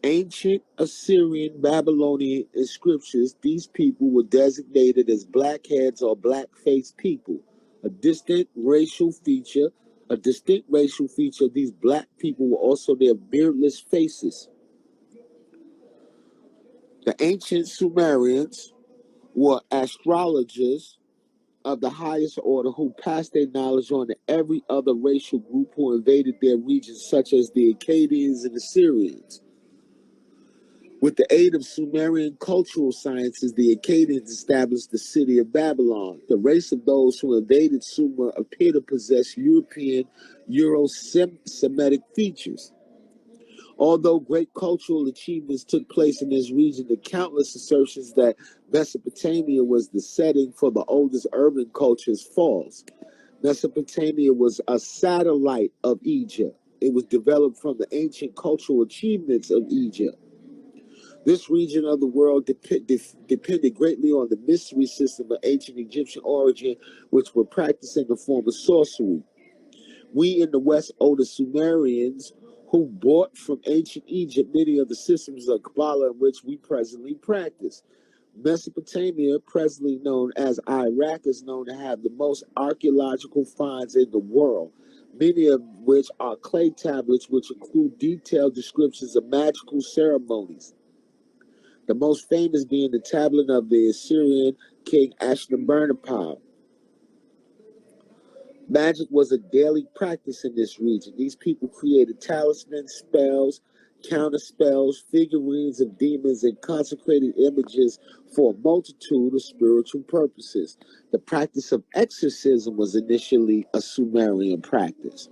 Ancient Assyrian Babylonian inscriptions, these people were designated as blackheads or black-faced people. A distinct racial feature, a distinct racial feature of these black people were also their beardless faces. The ancient Sumerians were astrologers of the highest order who passed their knowledge on to every other racial group who invaded their regions, such as the Akkadians and Assyrians. With the aid of Sumerian cultural sciences, the Akkadians established the city of Babylon. The race of those who invaded Sumer appear to possess European, Euro-Semitic features. Although great cultural achievements took place in this region, the countless assertions that Mesopotamia was the setting for the oldest urban culture is false. Mesopotamia was a satellite of Egypt. It was developed from the ancient cultural achievements of Egypt. This region of the world depended greatly on the mystery system of ancient Egyptian origin, which were practiced in the form of sorcery. We in the West owe the Sumerians, who brought from ancient Egypt many of the systems of Kabbalah in which we presently practice. Mesopotamia, presently known as Iraq, is known to have the most archaeological finds in the world, many of which are clay tablets which include detailed descriptions of magical ceremonies. The most famous being the tablet of the Assyrian king Ashurnabirnipal. Magic was a daily practice in this region. These people created talismans, spells, counter spells, figurines of demons, and consecrated images for a multitude of spiritual purposes. The practice of exorcism was initially a Sumerian practice.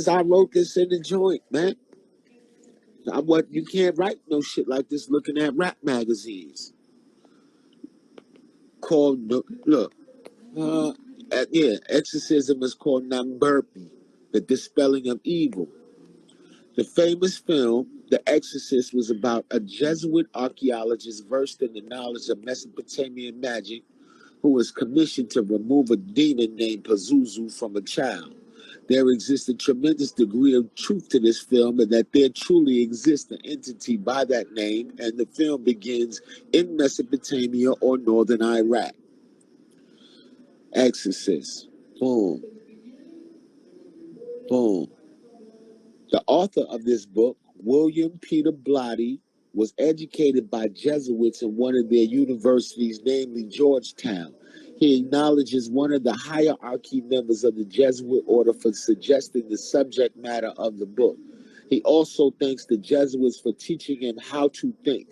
I wrote this in the joint, man. You can't write no shit like this looking at rap magazines. Called, look, exorcism is called Namburpi, the dispelling of evil. The famous film, The Exorcist, was about a Jesuit archaeologist versed in the knowledge of Mesopotamian magic who was commissioned to remove a demon named Pazuzu from a child. There exists a tremendous degree of truth to this film, and that there truly exists an entity by that name, and the film begins in Mesopotamia or northern Iraq. Exorcist. Boom. Boom. The author of this book, William Peter Blatty, was educated by Jesuits in one of their universities, namely Georgetown. He acknowledges one of the hierarchy members of the Jesuit order for suggesting the subject matter of the book. He also thanks the Jesuits for teaching him how to think.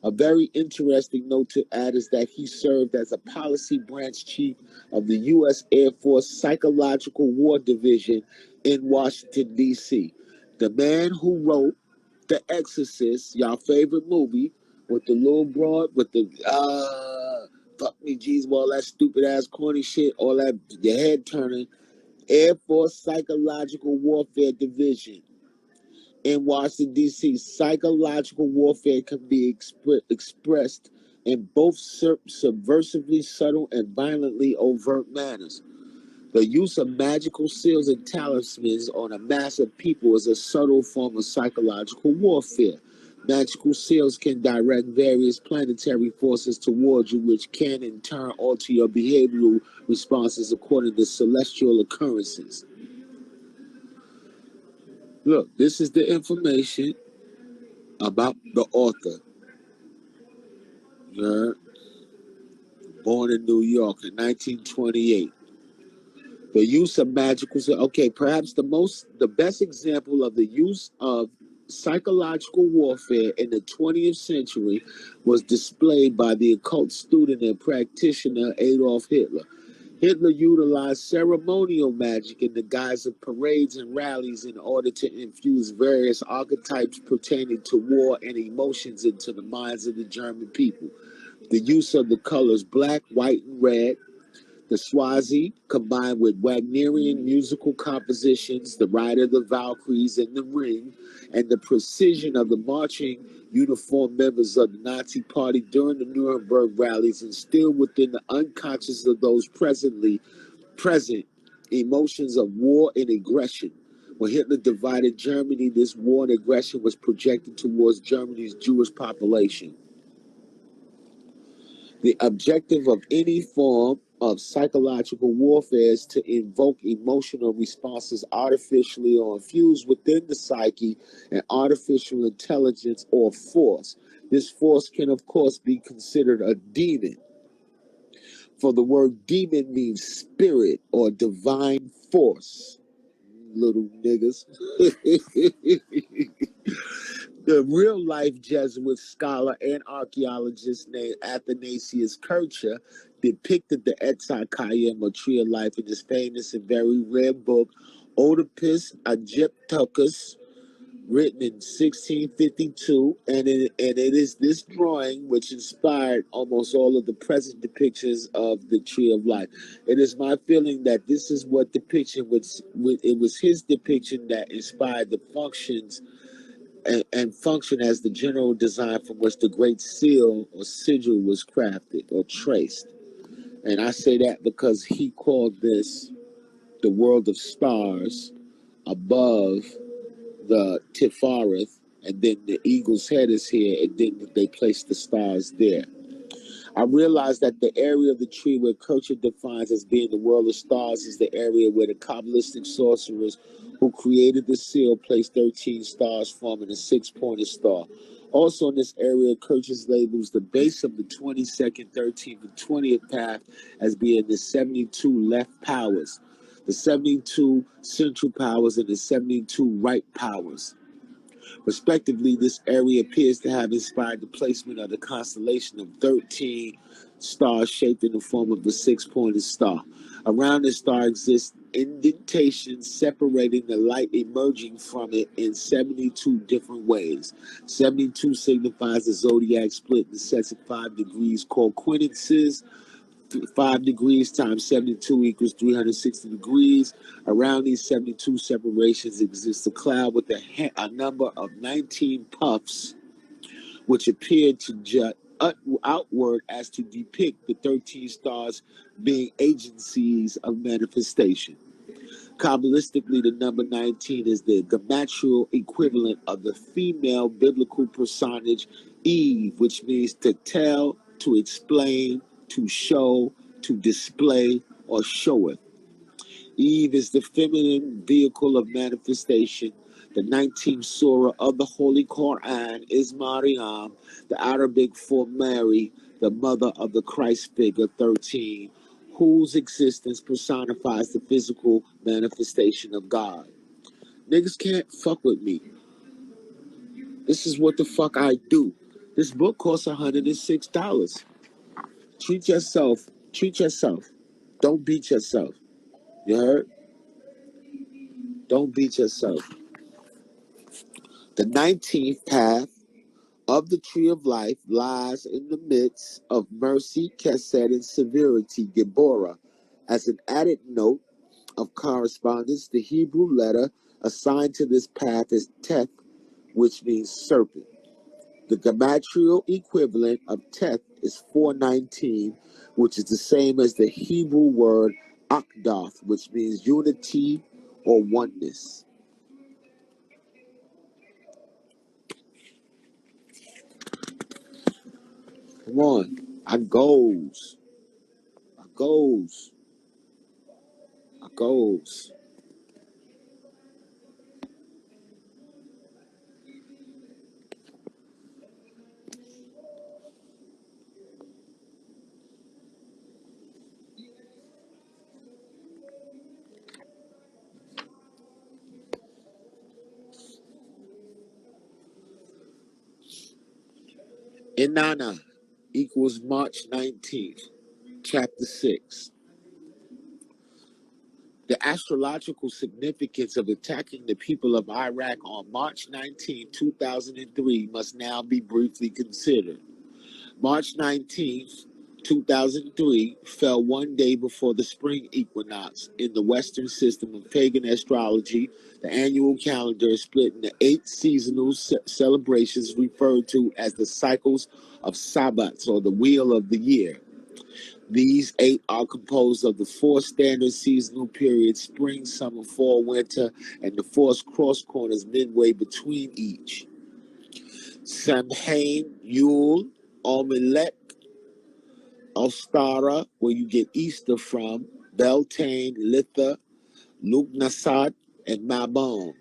A very interesting note to add is that he served as a policy branch chief of the U.S. Air Force Psychological War Division in Washington, D.C. The man who wrote The Exorcist, y'all favorite movie, with the little broad, with the, fuck me, G's, all that stupid ass corny shit, all that, your head turning, Air Force Psychological Warfare Division in Washington, D.C. Psychological warfare can be expressed in both subversively subtle and violently overt manners. The use of magical seals and talismans on a mass of people is a subtle form of psychological warfare. Magical seals can direct various planetary forces towards you, which can in turn alter your behavioral responses according to celestial occurrences. Look, this is the information about the author. Yeah. Born in New York in 1928. The use of magical, okay, perhaps the best example of the use of psychological warfare in the 20th century was displayed by the occult student and practitioner Adolf Hitler. Hitler utilized ceremonial magic in the guise of parades and rallies in order to infuse various archetypes pertaining to war and emotions into the minds of the German people. The use of the colors black, white, and red, the Swazi, combined with Wagnerian musical compositions, the Ride of the Valkyries and the Ring, and the precision of the marching uniformed members of the Nazi Party during the Nuremberg rallies, instilled within the unconscious of those present emotions of war and aggression. When Hitler divided Germany, this war and aggression was projected towards Germany's Jewish population. The objective of any form of psychological warfare is to invoke emotional responses artificially or infused within the psyche an artificial intelligence or force. This force can, of course, be considered a demon. For the word demon means spirit or divine force. Little niggas. The real life Jesuit scholar and archaeologist named Athanasius Kircher depicted the Etzakayim or tree of life in his famous and very rare book, Oedipus Egypticus, written in 1652, and it is this drawing which inspired almost all of the present depictions of the Tree of Life. It is my feeling that this is what depiction was. It was his depiction that inspired the functions and function as the general design from which the Great Seal or sigil was crafted or traced. And I say that because he called this the world of stars above the Tifareth, and then the eagle's head is here, and then they place the stars there. I realized that the area of the tree where Kircher defines as being the world of stars is the area where the Kabbalistic sorcerers who created the seal placed 13 stars forming a six-pointed star. Also in this area, Kircher labels the base of the 22nd, 13th, and 20th path as being the 72 left powers, the 72 central powers, and the 72 right powers. Respectively, this area appears to have inspired the placement of the constellation of 13 stars shaped in the form of a six-pointed star. Around the star exists indentations separating the light emerging from it in 72 different ways. 72 signifies the zodiac split in sets of 5 degrees called quintuses. 5 degrees times 72 equals 360 degrees. Around these 72 separations exists a cloud with a number of 19 puffs, which appear to jut outward as to depict the 13 stars being agencies of manifestation. Kabbalistically, the number 19 is the gematria equivalent of the female biblical personage Eve, which means to tell, to explain, to show, to display, or showeth. Eve is the feminine vehicle of manifestation. The 19th surah of the Holy Quran is Maryam, the Arabic for Mary, the mother of the Christ figure 13, whose existence personifies the physical manifestation of God. Niggas can't fuck with me. This is what the fuck I do. This book costs $106. Treat yourself. Treat yourself. Don't beat yourself. You heard? Don't beat yourself. The 19th path of the tree of life lies in the midst of mercy, chesed, and severity, Geborah. As an added note of correspondence, the Hebrew letter assigned to this path is Teth, which means serpent. The gematrial equivalent of Teth is 419, which is the same as the Hebrew word Akdath, which means unity or oneness. Come on. I goes. I goes. I goes. Inanna equals March 19th, chapter 6. The astrological significance of attacking the people of Iraq on March 19, 2003 must now be briefly considered. March 19th, 2003 fell one day before the spring equinox. In the Western system of pagan astrology, the annual calendar is split into 8 seasonal celebrations referred to as the cycles of Sabbats or the wheel of the year. These 8 are composed of the 4 standard seasonal periods: spring, summer, fall, winter, and the 4 cross corners midway between each: Samhain, Yule, Almalek, Ostara, where you get Easter from, Beltane, Litha, Lugnasad, and Mabon.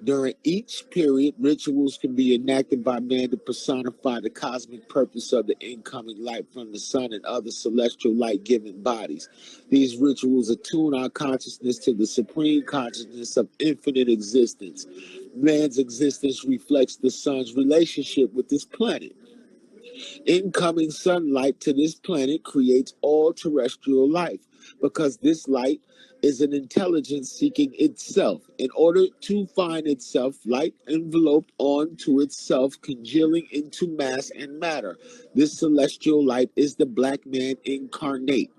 During each period, rituals can be enacted by man to personify the cosmic purpose of the incoming light from the sun and other celestial light-giving bodies. These rituals attune our consciousness to the supreme consciousness of infinite existence. Man's existence reflects the sun's relationship with this planet. Incoming sunlight to this planet creates all terrestrial life because this light is an intelligence seeking itself. In order to find itself, light enveloped onto itself, congealing into mass and matter. This celestial light is the black man incarnate.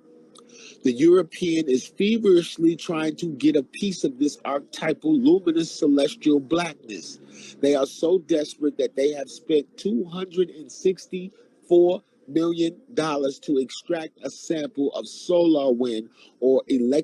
The European is feverishly trying to get a piece of this archetypal luminous celestial blackness. They are so desperate that they have spent $264 million to extract a sample of solar wind or electric